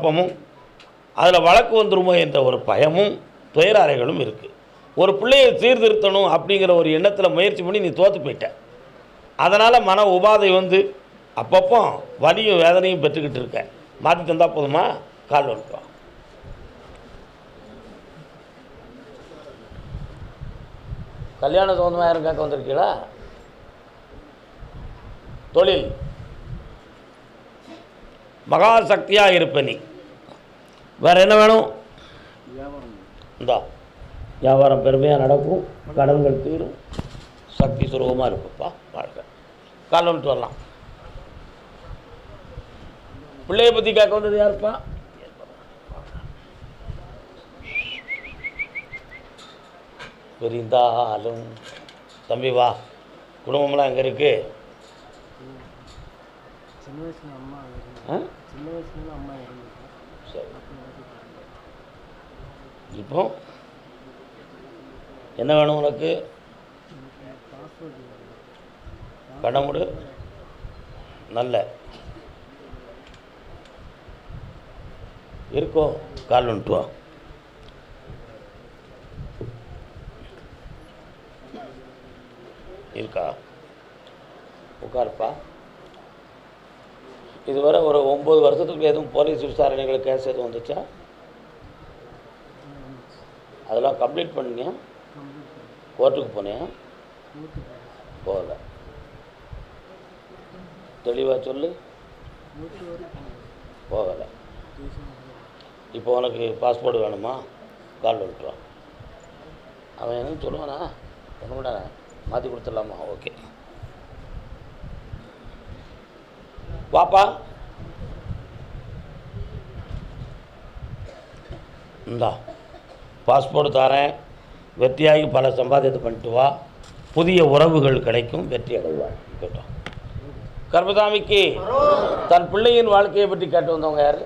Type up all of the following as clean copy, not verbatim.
குழப்பமும் அதில் வழக்கு வந்துருமோ என்ற ஒரு பயமும் துயராறைகளும் இருக்குது. ஒரு பிள்ளையை சீர்திருத்தணும் அப்படிங்கிற ஒரு எண்ணத்தில் முயற்சி பண்ணி நீ தோற்று போயிட்ட. அதனால் மன உபாதை வந்து அப்பப்போ வலியும் வேதனையும் பெற்றுக்கிட்டு இருக்க. மாற்றி தந்தால் போதுமா? கால் வந்துட்டோம். கல்யாண சம்பந்தமாக யாரும் கேட்க வந்திருக்கீங்களா? தொழில் மகாசக்தியாக இருப்ப நீ. வேறு என்ன வேணும்? இந்தா வியாபாரம் பெருமையாக நடக்கும், கடன்கள் தீரும், சக்தி சுரூபமாக இருக்குப்பா. வாழ்க்கை கால் வந்துட்டு வரலாம். பிள்ளையை பற்றி கேட்க வந்தது யாருப்பா? பெரிந்தாலும் தம்பி வா. குடும்பம்லாம் எங்கே இருக்கு? சரி, இப்போ என்ன வேணும் உனக்கு? கடமுடு நல்ல இருக்கோ? கால் வந்துட்டு வா. இருக்கா? உட்காருப்பா. இதுவரை ஒரு 9 வருஷத்துக்கு எதுவும் போலீஸ் விசாரணைகள் கேஸ் எதுவும் வந்துச்சா? அதெல்லாம் கம்ப்ளீட் பண்ணியா? கோர்ட்டுக்கு போனியா? போகல. தெளிவாக சொல்லு. போகலை. இப்போ உனக்கு பாஸ்போர்ட் வேணுமா? கால் வந்துட்டுவான். அவன் என்ன சொல்லுவானா? ஒன்று கூட மாற்றி கொடுத்துடலாமா? ஓகே வாப்பா. இந்தா பாஸ்போர்ட் தரேன். வெற்றியாகி பல சம்பாதியத்தை பண்ணிட்டு வா. புதிய உறவுகள் கிடைக்கும், வெற்றி அடைவார். கேட்டோம். கர்மசாமிக்கு தன் பிள்ளையின் வாழ்க்கையை பற்றி கேட்டு வந்தவங்க யார்?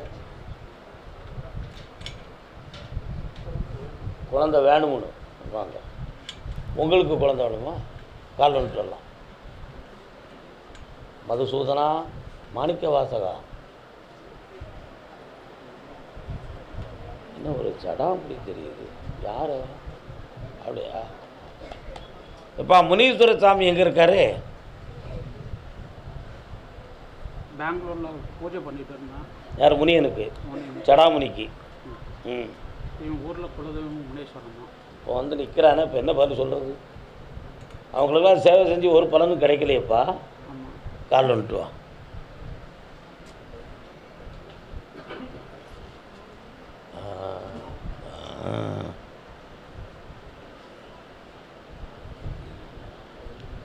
குழந்தை வேணும்னு வாங்க. உங்களுக்கு குழந்தை வேணுமா? கால் வந்துட்டு வரலாம். மதுசூதனா, மாணிக்க வாசகா, என்ன ஒரு சடம் அப்படி தெரியுது. யார்? அப்படியா? எப்பா முனீஸ்வர சாமி எங்கே இருக்காரு? பெங்களூரில் பூஜை பண்ணிட்டு இருந்தான். யார்? முனியனுக்கு, சடாமுனிக்கு. ஊரில் குலதெய்வம் முனீஸ்வரன் தான். இப்போ வந்து நிற்கிறானே, இப்போ என்ன பதில் சொல்கிறது? அவங்களுக்கெல்லாம் சேவை செஞ்சு ஒரு பலனும் கிடைக்கலையப்பா. கால் வந்துட்டு வா.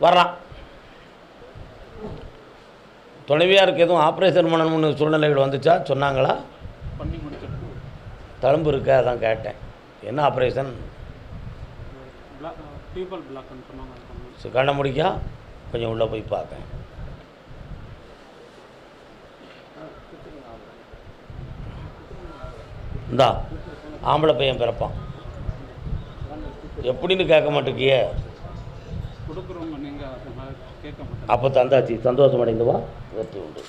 வர்றான். துணைவியாருக்கு எதுவும் ஆப்ரேஷன் பண்ணணும்னு சூழ்நிலைகள் வந்துச்சா? சொன்னாங்களா? பண்ணி முடிச்சிட்டு தழும்பு இருக்க, அதான் கேட்டேன். என்ன ஆப்ரேஷன்? பீப்பிள் பிளாக்னு சொன்னாங்க. கண்ணை முடிக்கா? கொஞ்சம் உள்ளே போய் பார்ப்பேன். இந்தா ஆம்பளை பையன் பிறப்பான். எப்படின்னு கேட்க மாட்டேங்கிய? கொடுக்குறவங்க நீங்கள் கேட்க மாட்டேன். அப்போ தந்தாச்சு, சந்தோஷம் அடைந்து வா. வெற்றி உண்டு.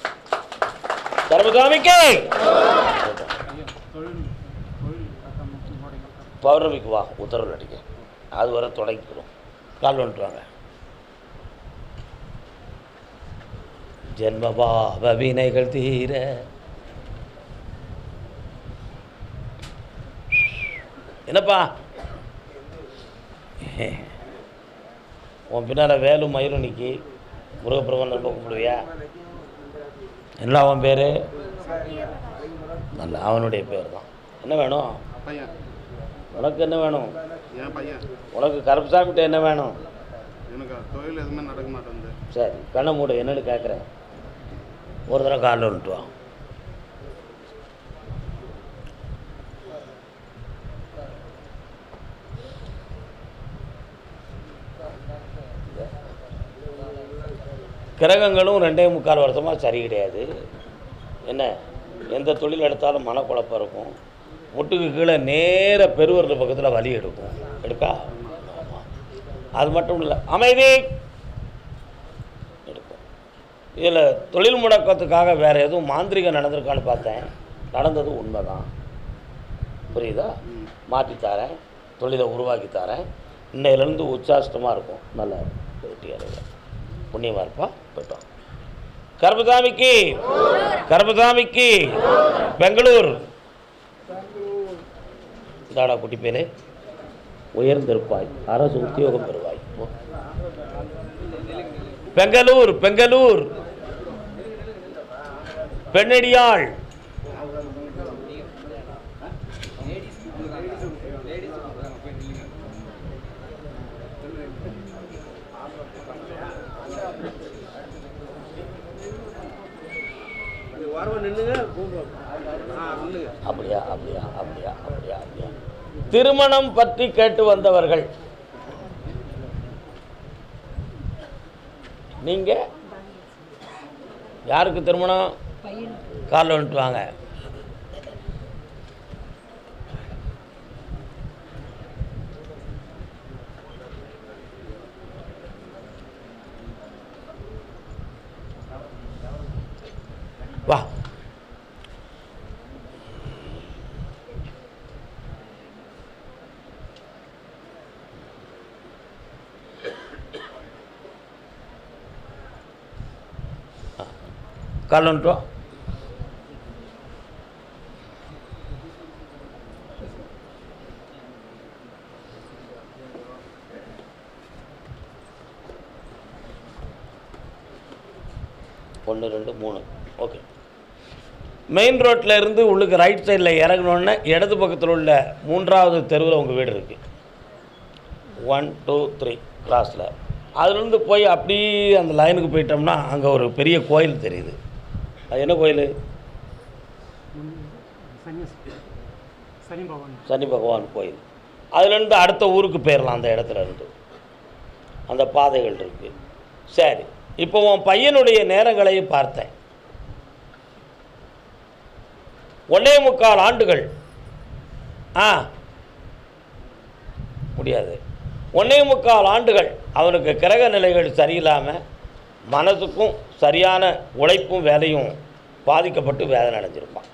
கர்மசாமிக்கு பௌர்ணமிக்கு வா, உத்தரவு அடிக்க. அது வரை தொடங்கிக்கிறோம். கால் வந்துட்டு வாங்க. ஜென்மபாவ வினைகள் தீர என்னப்பா உன் பின்னால் வேலும் மயிலும் நிற்கி முருகப்பிரபந்தம் கூப்பிடுவியா? என்ன அவன் பேர்? நல்ல அவனுடைய பேர் தான். என்ன வேணும் உனக்கு? என்ன வேணும் உனக்கு? கருப்பசாமிகிட்ட என்ன வேணும்? எனக்கு தொழில் எதுவுமே நடக்க மாட்டேங்குது. சரி, கண்ணை மூடு. என்னன்னு கேட்குறேன். ஒரு தடவை காலில் வந்துட்டு வா. கிரகங்களும் 2.25 வருஷமாக சரி கிடையாது. என்ன, எந்த தொழில் எடுத்தாலும் மனக்குழப்பம் இருக்கும். முட்டுக்கு கீழே நேர பெருவரது பக்கத்தில் வலி எடுக்கும். எடுக்கா? ஆமாம். அது மட்டும் இல்லை, அமைதி எடுக்கும். இதில் தொழில் முடக்கத்துக்காக வேறு எதுவும் மாந்திரிகம் நடந்திருக்கான்னு பார்த்தேன். நடந்தது உண்மைதான், புரியுதா? மாற்றித்தாரேன், தொழிலை உருவாக்கி தரேன், இன்னையிலேருந்து உச்சாஷ்டமாக இருக்கும், நல்ல வெற்றியாளர் புண்ணியமாக இருப்பா. போயிட்டோம். கருப்பசாமிக்கு கருப்பசாமிக்கு பெங்களூர் தாடா குட்டி பேரே உயர்ந்திருப்பாய், அரசு உத்தியோகம் பெறுவாய். பெங்களூர் பெங்களூர் பெண்ணடியாள் அப்படியா அப்படியா அப்படியா அப்படியா அப்படியா. திருமணம் பற்றி கேட்டு வந்தவர்கள் நீங்க யாருக்கு திருமணம்? காலில் வந்துட்டு வாங்க. வா. கால் வந்துட்டு வா. ஒன்று 2 3 ஓகே. மெயின் ரோட்டில் இருந்து உள்ளுக்கு ரைட் சைடில் இறங்கினோடனே இடது பக்கத்தில் உள்ள 3வது தெருவில் உங்கள் வீடு இருக்குது. 1 2 3 கிராஸில் அதுலேருந்து போய் அப்படியே அந்த லைனுக்கு போயிட்டோம்னா அங்கே ஒரு பெரிய கோயில் தெரியுது. அது என்ன கோயில்? சனி பகவான் கோயில். அதுலேருந்து அடுத்த ஊருக்கு போயிடலாம். அந்த இடத்துல இருந்து அந்த பாதைகள் இருக்குது. சரி, இப்போ உன் பையனுடைய நேரங்களையும் பார்த்தேன். 1.25 ஆண்டுகள். முடியாது. 1.25 ஆண்டுகள் அவனுக்கு கிரக நிலைகள் சரியில்லாமல் மனசுக்கும் சரியான உழைப்பும் வேலையும் பாதிக்கப்பட்டு வேதனை அடைஞ்சிருப்பான்.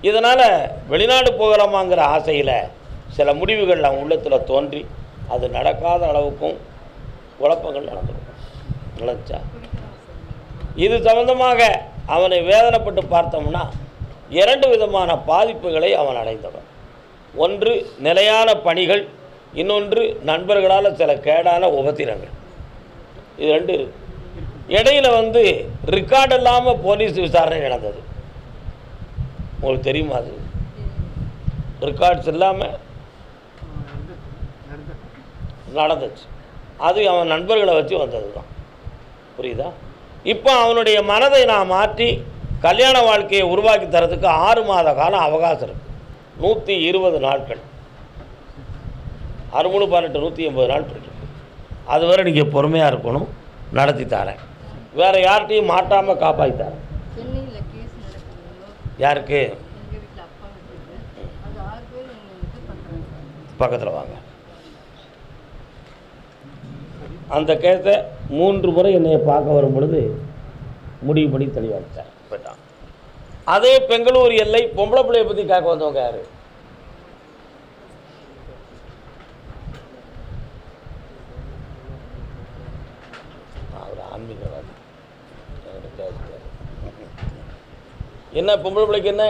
இதனால் வெளிநாடு போகலாமாங்கிற ஆசையில் சில முடிவுகள் அவன் உள்ளத்தில் தோன்றி அது நடக்காத அளவுக்கும் குழப்பங்கள் நடந்துச்சா? இது சம்பந்தமாக அவனை வேதனைப்பட்டு பார்த்தோம்னா 2 விதமான பாதிப்புகளை அவன் அடைந்தவன். ஒன்று நிலையான பணிகள், இன்னொன்று நண்பர்களால் சில கேடான உபத்திரங்கள். இது 2 இருக்கு. இடையில் ரெக்கார்டு இல்லாமல் போலீஸ் விசாரணை நடந்தது. உங்களுக்கு தெரியுமா? அது ரெக்கார்ட்ஸ் இல்லாமல் நடந்துச்சு. அது அவன் நண்பர்களை வச்சு வந்தது தான். புரியுதா? இப்போ அவனுடைய மனதை நான் மாற்றி கல்யாண வாழ்க்கையை உருவாக்கி தரத்துக்கு 6 மாத காலம் அவகாசம் இருக்குது. 120 நாட்கள். 6 3 18 180 நாள் இருக்குது. அதுவரை நீங்கள் பொறுமையாக இருக்கணும். நடத்தி தரேன். வேறு யார்கிட்டையும் மாட்டாமல் காப்பாற்றி தரேன். யாருக்கு? பக்கத்தில் வாங்க. அந்த கேஸை 3 முறை என்னையை பார்க்க வரும் பொழுது முடிவு பண்ணி தெளிவாகிட்டார் போயிட்டான். அதே பெங்களூர் எல்லை பொம்பளை பிள்ளையை பற்றி கேட்க வந்தவங்க யார்? அவர் ஆன்மீகவாதி. என்ன பொம்பளை பிள்ளைக்கு என்ன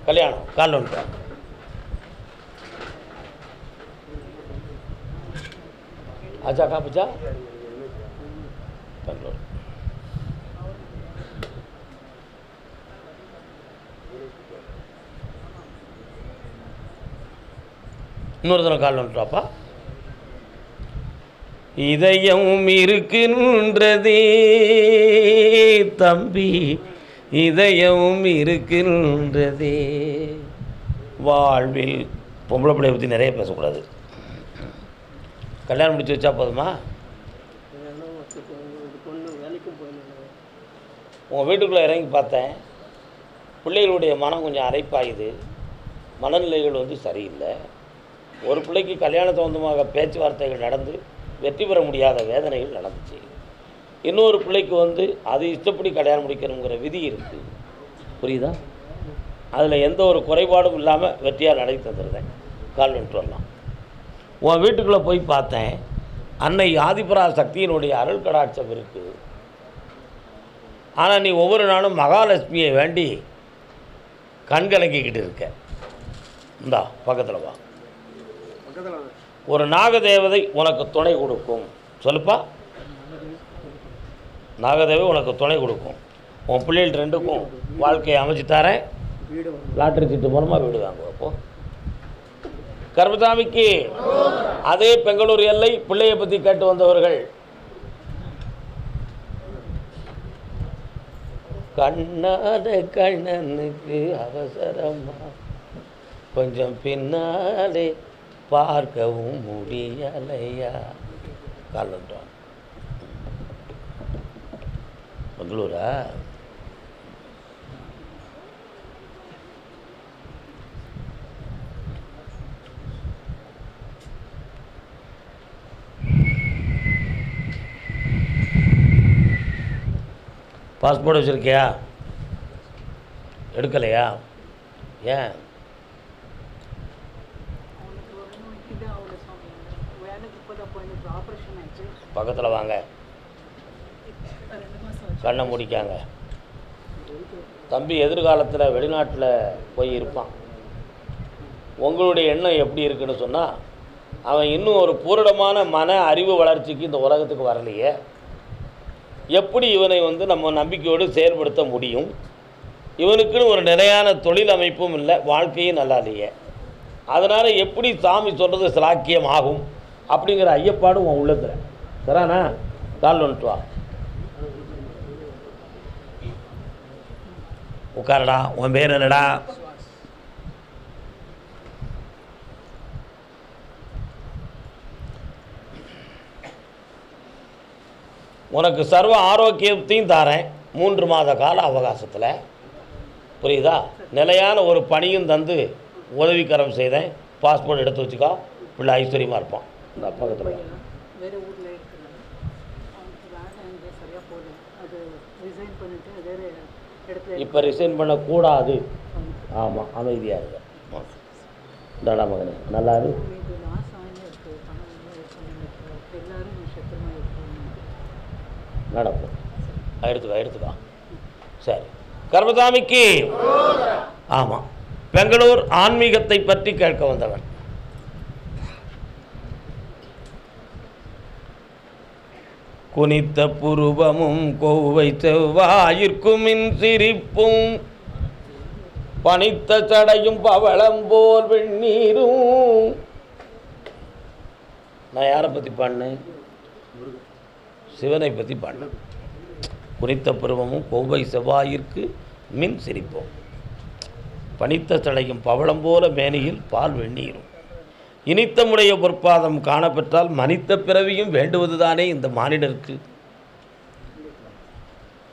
கல்யாணம்? கால் வந்துட்டான். ஆச்சா காப்பிச்சா பெங்களூர். இன்னொரு தடவை கால் வந்துட்டாப்பா. இதயம் இருக்கின்றதே தம்பி, இதயம் இருக்கின்றதே வாழ்வில். பொம்பளை பிள்ளையை பற்றி நிறைய பேசக்கூடாது. கல்யாணம் முடிச்சு வச்சா போதுமா? உங்கள் வீட்டுக்குள்ளே இறங்கி பார்த்தேன். பிள்ளைகளுடைய மனம் கொஞ்சம் அரைப்பாயுது. மனநிலைகள் சரியில்லை. ஒரு பிள்ளைக்கு கல்யாண சம்பந்தமாக பேச்சுவார்த்தைகள் நடந்து வெற்றி பெற முடியாத வேதனைகள் நடந்துச்சு. இன்னொரு பிள்ளைக்கு அது இஷ்டப்படி கல்யாணம் முடிக்கணுங்கிற விதி இருக்குது. புரியுதா? அதில் எந்த ஒரு குறைபாடும் இல்லாமல் வெற்றியாக நடத்தி தந்துருந்தேன். கால் வந்துட்டு வரலாம். உன் வீட்டுக்குள்ளே போய் பார்த்தேன், அன்னை ஆதிபரா சக்தியினுடைய அருள் கடாட்சம் இருக்குது. ஆனால் நீ ஒவ்வொரு நாளும் மகாலட்சுமியை வேண்டி கண்கலக்கிக்கிட்டு இருக்க. இந்தா பக்கத்தில் வா. ஒரு நாகதேவதை உனக்கு துணை கொடுக்கும். சொல்லுப்பா. நாகதேவை உனக்கு துணை கொடுக்கும். உன் பிள்ளைகள் ரெண்டுக்கும் வாழ்க்கையை அமைச்சு தரேன். லாட்டரி சீட்டு மூலமாக வீடு வாங்குவோம். அப்போ கர்மசாமிக்கு அதே பெங்களூர் எல்லை பிள்ளையை பற்றி கேட்டு வந்தவர்கள் கண்ணாத கண்ணனுக்கு அவசரமா கொஞ்சம் பின்னாலே பார்க்கவும் முடியலையா. காலன்றான். பெங்களூரா? பாஸ்போர்ட் வச்சுருக்கியா? எடுக்கலையா? ஏன்? பக்கத்தில் வாங்க. கண்ணை முடிக்காங்க. தம்பி எதிர்காலத்தில் வெளிநாட்டில் போய் இருப்பான். உங்களுடைய எண்ணம் எப்படி இருக்குன்னு சொன்னால், அவன் இன்னும் ஒரு பூரணமான மன அறிவு வளர்ச்சிக்கு இந்த உலகத்துக்கு வரலையே. எப்படி இவனை நம்ம நம்பிக்கையோடு செயல்படுத்த முடியும்? இவனுக்குன்னு ஒரு நிலையான தொழில் அமைப்பும் இல்லை, வாழ்க்கையும் நல்லா இல்லையே. அதனால் எப்படி சாமி சொல்கிறது சிலாக்கியம் ஆகும் அப்படிங்கிற ஐயப்பாடும் உன் உள்ளத்தில். சரானா? கால் வந்துட்டு வா. உட்காரடா. உன் பேர் என்னடா? உனக்கு சர்வ ஆரோக்கியத்தையும் தாரேன் 3 மாத கால அவகாசத்தில். புரியுதா? நிலையான ஒரு பணியும் தந்து உதவிக்கரம் செய்தேன். பாஸ்போர்ட் எடுத்து வச்சுக்கோ. பிள்ளை ஐஸ்வர்யமாக இருப்பான். இந்த பக்கத்தில் வேறு ஊரில் இருக்கிறாங்க. அவனுக்கு வேலை அங்கே சரியாக போகல. அது ரிசைன் பண்ணிவிட்டு வேறு இடத்துல இப்போ ரிசைன் பண்ணக்கூடாது. ஆமாம், அமைதியாக இருக்க. தாடா மகனே, நல்லா இரு. இது லாஸ் ஆகி இருக்குது. பணம் இருக்குது. எல்லோரும் நட்சத்திரமாக இருக்காங்க. நடக்கும். எடுத்துக்கா. சரி. கர்மசாமிக்கு ஆமாம். பெங்களூர் ஆன்மீகத்தை பற்றி கேட்க வந்தவன். குனித்த புருவமும் கோவை செவ்வாயிற்கும் சிரிப்பும் பனித்த சடையும் பவளம் போல் வெந்நீரும். நான் யாரை பற்றி பாடினேன்? சிவனை பற்றி பாடினேன். குனித்த பருவமும் கோவை செவ்வாயிற்கு மின் சிரிப்போம் பனித்த சடையும் பவளம் போல மேனியில் பால் வெந்நீரும். இனித்தமுடைய பொற்பாதம் காணப்பெற்றால் மனித பிறவியும் வேண்டுவதுதானே இந்த மானிடருக்கு.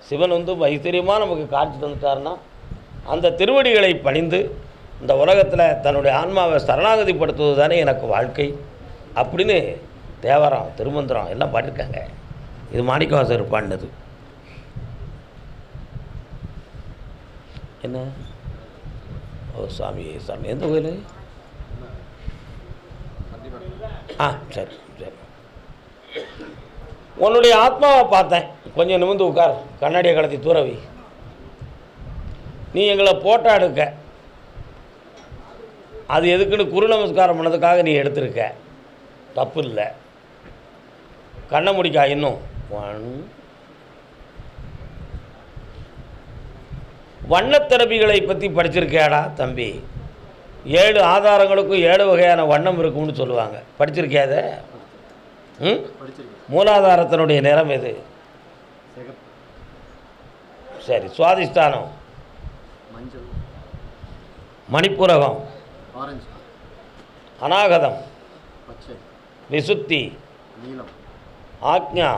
சிவன் ஐஸ்வர்யமாக நமக்கு காட்சி தந்துட்டார்னா அந்த திருவடிகளை பணிந்து இந்த உலகத்தில் தன்னுடைய ஆன்மாவை சரணாகதிப்படுத்துவது தானே எனக்கு வாழ்க்கை அப்படின்னு தேவாரம் திருமந்திரம் எல்லாம் பாடிருக்காங்க. இது மாணிக்கவாசகர் பாடினது. என்ன? ஓ சாமி. எந்த கோயில்? சரி. உன்னுடைய ஆத்மாவை பார்த்தேன். கொஞ்சம் நிமிர்ந்து உட்கார். கண்ணாடியை கலத்தி தூரவி. நீ எங்களை போட்டோ எடுக்க, அது எதுக்குன்னு குரு நமஸ்காரம் பண்ணதுக்காக நீ எடுத்திருக்க. தப்பு இல்லை. கண்ணை முடிக்கா. இன்னும் 1. வண்ணத்திறப்பிகளை பற்றி படிச்சிருக்கியாடா தம்பி? 7 ஆதாரங்களுக்கும் 7 வகையான வண்ணம் இருக்கும்னு சொல்லுவாங்க. படிச்சிருக்கியாத? மூலாதாரத்தினுடைய நிறம் எது? சரி. சுவாதிஷ்டானம்? மணிப்புரகம்? அநாகதம்? விசுத்தி? ஆக்ஞா?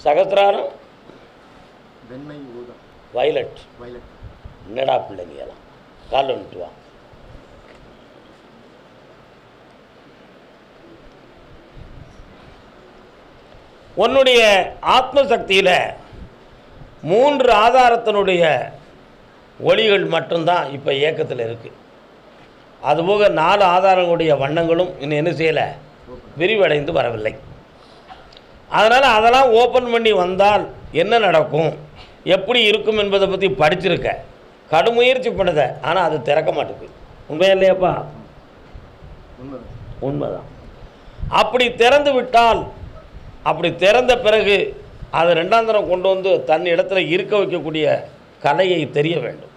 சகசிராரம்? வயலட். என்னடா பிள்ளைங்கலாம்? கால் வந்துட்டு வா. உன்னுடைய ஆத்ம சக்தியில் 3 ஆதாரத்தினுடைய ஒளிகள் மட்டும்தான் இப்போ இயக்கத்தில் இருக்குது. அதுபோக 4 ஆதாரங்களுடைய வண்ணங்களும் இன்னும் என்ன செய்யலை, விரிவடைந்து வரவில்லை. அதனால் அதெல்லாம் ஓப்பன் பண்ணி வந்தால் என்ன நடக்கும், எப்படி இருக்கும் என்பதை பற்றி படிச்சிருக்க, கடுமுயற்சி பண்ணுத, ஆனால் அது திறக்க மாட்டேங்குது. உண்மையா இல்லையாப்பா? உண்மைதான். அப்படி திறந்து விட்டால், அப்படி திறந்த பிறகு அதை 2ஆம் தரம் கொண்டு வந்து தன் இடத்துல இருக்க வைக்கக்கூடிய கலையை தெரிய வேண்டும்.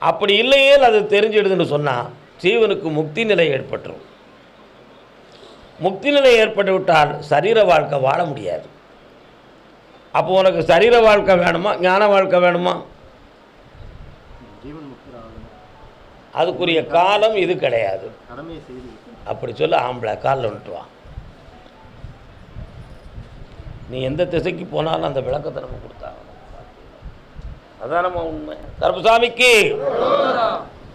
அப்படி இல்லையே அது தெரிஞ்சிடுதுன்னு சொன்னால் ஜீவனுக்கு முக்தி நிலை ஏற்பட்டுரும். முக்தி நிலை ஏற்பட்டு விட்டால் சரீர வாழ்க்கை வாழ முடியாது. அப்போ உனக்கு சரீர வாழ்க்கை வேணுமா, ஞான வாழ்க்கை வேணுமா? அதுக்குரிய காலம் இது கிடையாது. அப்படி சொல்ல ஆம்பளை காலில் விட்டுருவான். நீ எந்த திசைக்கு போனாலும் அந்த விளக்கத்தை நம்ம கொடுத்தாங்க. அதான் நம்ம உண்மை. கருப்பசாமிக்கு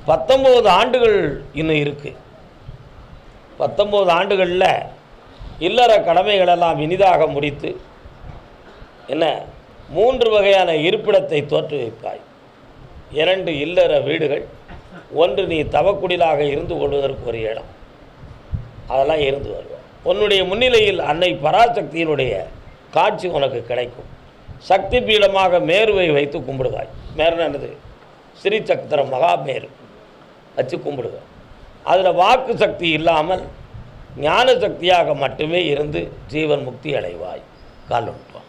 19 ஆண்டுகள் இன்னும் இருக்குது. 19 ஆண்டுகளில் இல்லற கடமைகளெல்லாம் இனிதாக முடித்து என்ன 3 வகையான இருப்பிடத்தை தோற்றுவிப்பாய். 2 இல்லற வீடுகள், 1 நீ தவக்குடிலாக இருந்து கொள்வதற்கு ஒரு இடம், அதெல்லாம் இருந்து வருவோம். உன்னுடைய முன்னிலையில் அன்னை பராசக்தியினுடைய காட்சி உனக்கு கிடைக்கும். சக்தி பீடமாக மேருவை வைத்து கும்பிடுவாய். மேருன்னு என்னது? ஸ்ரீ சக்கர மகாமேரு வச்சு கும்பிடுவேன். அதில் வாக்கு சக்தி இல்லாமல் ஞான சக்தியாக மட்டுமே இருந்து ஜீவன் முக்தி அடைவாய். கால் விட்டுவான்.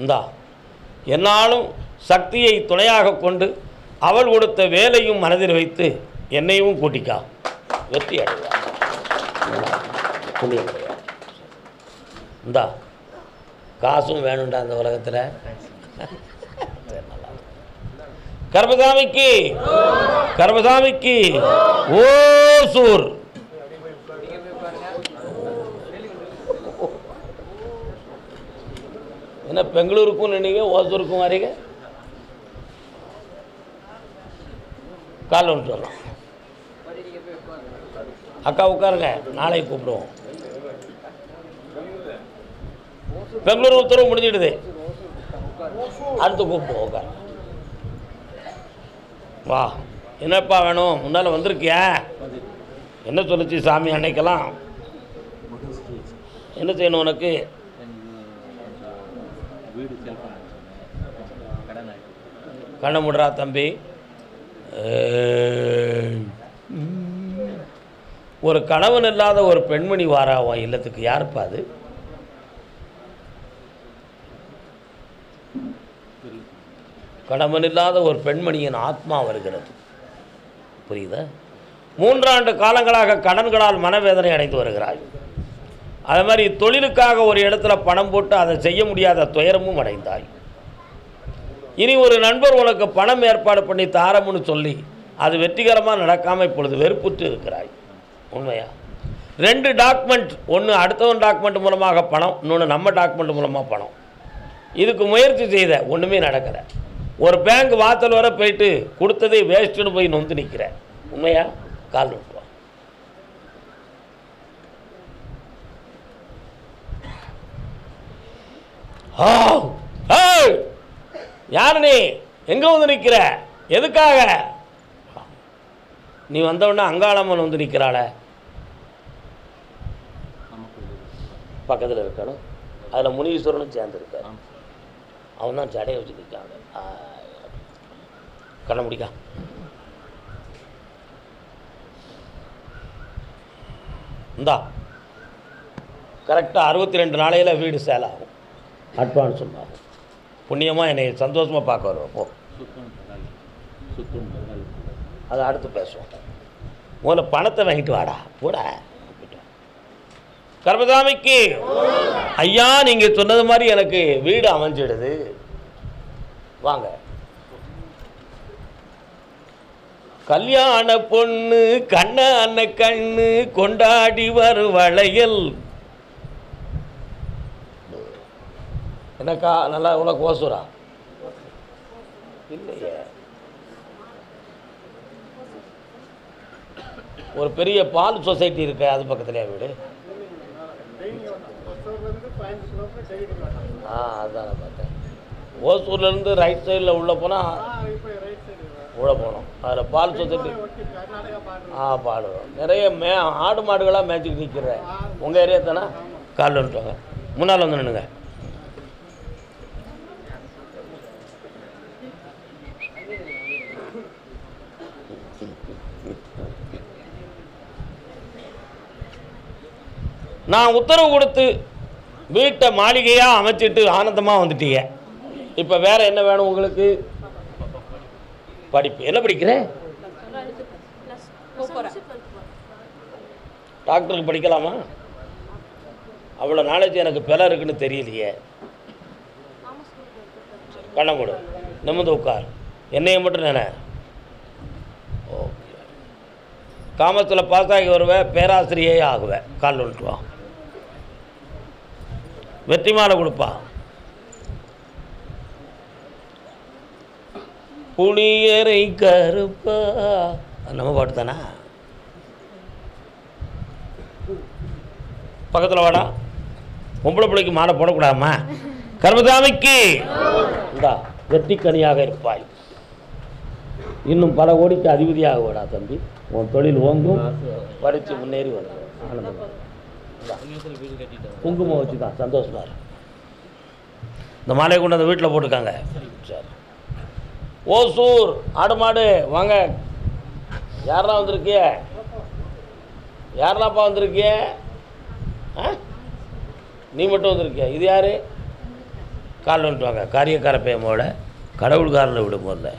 இந்தா என்னாலும் சக்தியை துணையாக கொண்டு அவள் கொடுத்த வேலையும் மனதில் வைத்து என்னையும் கூட்டிக்கா, வெற்றி அடைவா. இந்தா காசும் வேணும்டா அந்த உலகத்தில். கர்மசாமிக்கு கர்மசாமிக்கு ஓசூர். என்ன பெங்களூருக்கும் நின்னீங்க, ஓசூருக்கும் வரீங்க? காலைல வந்துட்டு வரலாம். அக்கா உட்காருங்க, நாளைக்கு கூப்பிடுவோம். பெங்களூர் உத்தரவு முடிஞ்சிடுது, அடுத்து கூப்பிடுவோம். உட்காரு. வா, என்னப்பா வேணும்? முன்னால் வந்திருக்கியா? என்ன சொல்லுச்சு சாமி அன்னைக்கெல்லாம்? என்ன செய்யணும் உனக்கு? கண்ண முடுறா தம்பி. ஒரு கணவன் இல்லாத ஒரு பெண்மணி வாராவா இல்லத்துக்கு, யாருப்பா அது? கணவன் இல்லாத ஒரு பெண்மணியின் ஆத்மா வருகிறது. புரியுதா? 3 ஆண்டு காலங்களாக கடன்களால் மனவேதனை அடைந்து வருகிறாய். அது மாதிரி தொழிலுக்காக ஒரு இடத்துல பணம் போட்டு அதை செய்ய முடியாத துயரமும் அடைந்தாய். இனி ஒரு நண்பர் உனக்கு பணம் ஏற்பாடு பண்ணி தாரம்னு சொல்லி அது வெற்றிகரமாக நடக்காமல் இப்பொழுது வெறுப்புற்று இருக்கிறாய். உண்மையா? 2 டாக்குமெண்ட், ஒன்று அடுத்தவன் டாக்குமெண்ட் மூலமாக பணம், இன்னொன்று நம்ம டாக்குமெண்ட் மூலமாக பணம். இதுக்கு முயற்சி செய்த ஒன்றுமே நடக்கலை. ஒரு பேங்க் வாசல் வர போயிட்டு கொடுத்ததே வேஸ்ட்டுன்னு போய் நொந்து நிற்கிற. உண்மையா? கால் விட்டுருவான். யார் நீ? எங்கே வந்து நிற்கிற? எதுக்காக? நீ வந்தவுடனே அங்காளம்மன் வந்து நிற்கிறாள, பக்கத்தில் இருக்கணும். அதில் முனீஸ்வரனும் சேர்ந்துருக்க. அவன் தான் சடையை வச்சு நிற்காங்க. கண்ண முடிக்கா. இந்தா கரெக்டாக 62 நாளையில் வீடு சேல் ஆகும். அட்வான்ஸ் ஆகும். புண்ணியமாக என்னை சந்தோஷமாக பார்க்க வருவோம். போ, அதை அடுத்து பேசுவோம். முதல்ல பணத்தை வாங்கிட்டு வாடா, போட. கர்மசாமிக்கு ஐயா, நீங்கள் சொன்னது மாதிரி எனக்கு வீடு அமைஞ்சிடுது. வாங்க. கல்யாண பொண்ணு கண்ணான கண்ணு கொண்டாடி வரும் வளையல். என்னக்கா நல்லா உனக்கு ஓசுரா இல்லையே? ஒரு பெரிய பால் சொசைட்டி இருக்கு, அது பக்கத்துலேயே வீடு. அதான் நான் பார்த்தேன். ஓசூர்லேருந்து ரைட் சைடில் உள்ளே போனால் உள்ளே போனோம். அதில் பால் சொசைட்டி. பாடுவோம். நிறைய ஆடு மாடுகளாக மேய்ச்சிட்டு நிற்கிற உங்கள் ஏரியா தானே? காலில் வந்துட்டுவாங்க, முன்னால் வந்து நின்றுங்க. நான் உத்தரவு கொடுத்து வீட்டை மாளிகையாக அமைச்சிட்டு ஆனந்தமாக வந்துட்டீங்க. இப்போ வேறு என்ன வேணும் உங்களுக்கு? படிப்பு. என்ன படிக்கிறேன்? டாக்டருக்கு படிக்கலாமா? அவ்வளோ நாலேஜ் எனக்கு பிழை இருக்குன்னு தெரியலையே. கண்ண மூடு, நிமிர்ந்து உட்கார், என்னைய மட்டும் நினை. ஓகே, காமத்தில் பாஸ் ஆகி வருவேன், பேராசிரியே ஆகுவேன். கால் வந்துட்டு வா, வெற்றி மாலை கொடுப்பா. புளியரை கருப்பா, நம்ம பாட்டு தானே? பக்கத்தில் வாடா. பொம்பளை பிள்ளைக்கு மாலை போடக்கூடாமா? கர்மசாமிக்கு இந்தா வெற்றிக்கனியாக இருப்பாய், இன்னும் பல கோடிக்கு அதிபதியாக விடா தம்பி. உன் தொழில் ஓங்கும், படித்து முன்னேறி வரும். ஆனந்தம். குங்குமம் வச்சு தான் சந்தோஷமா இருக்கு. இந்த மாலையை கொண்டு அந்த வீட்டில் போட்டுக்காங்க. சரி. ஓசூர் ஆடு மாடு வாங்க. யாரெல்லாம் வந்திருக்கிய? யாரெல்லாம்ப்பா வந்திருக்கிய? நீ மட்டும் வந்திருக்கிய? இது யார்? காலில் வந்துட்டு வாங்க. காரியக்கார பேமோட கடவுள்காரில் விடும் போதில்ல.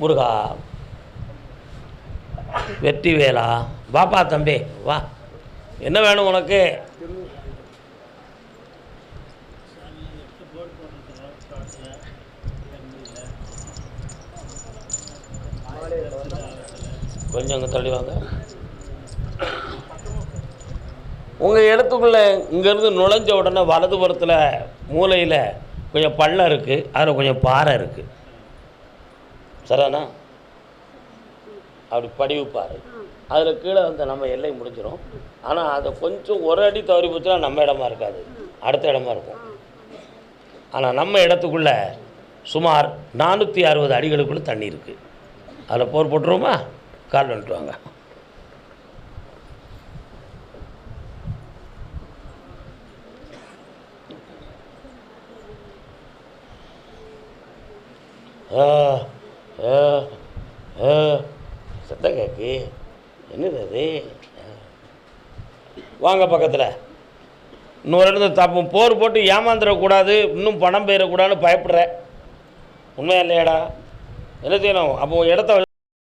முருகா, வெற்றி வேலா, வாப்பா தம்பி வா. என்ன வேணும் உனக்கு? கொஞ்சம் அங்கே தள்ளி வாங்க. உங்கள் இடத்துக்குள்ளே இங்கேருந்து நுழைஞ்ச உடனே வலதுபுறத்தில் மூலையில் கொஞ்சம் பள்ளம் இருக்குது, அதில் கொஞ்சம் பாறை இருக்குது. சரிண்ணா? அப்படி படிவு பாறை, அதில் கீழே வந்து நம்ம எல்லை முடிஞ்சிடும். ஆனால் அதை கொஞ்சம் ஒரு அடி தவறி போச்சுன்னா நம்ம இடமா இருக்காது, அடுத்த இடமா இருக்கும். ஆனால் நம்ம இடத்துக்குள்ளே சுமார் 460 அடிகளுக்குள்ளே தண்ணி இருக்குது. அதில் போர் போட்டுருவோமா? கால் வந்துட்டு வாங்க. சத்தம் கேக்கு, என்னது அது? வாங்க பக்கத்தில். இன்னொரு இடத்துல தப்பு போர் போட்டு ஏமாந்துடக்கூடாது, இன்னும் பணம் பெயரக்கூடாதுன்னு பயப்படுற. உண்மையா இல்லையாடா? என்ன செய்யணும்? அப்போ இடத்த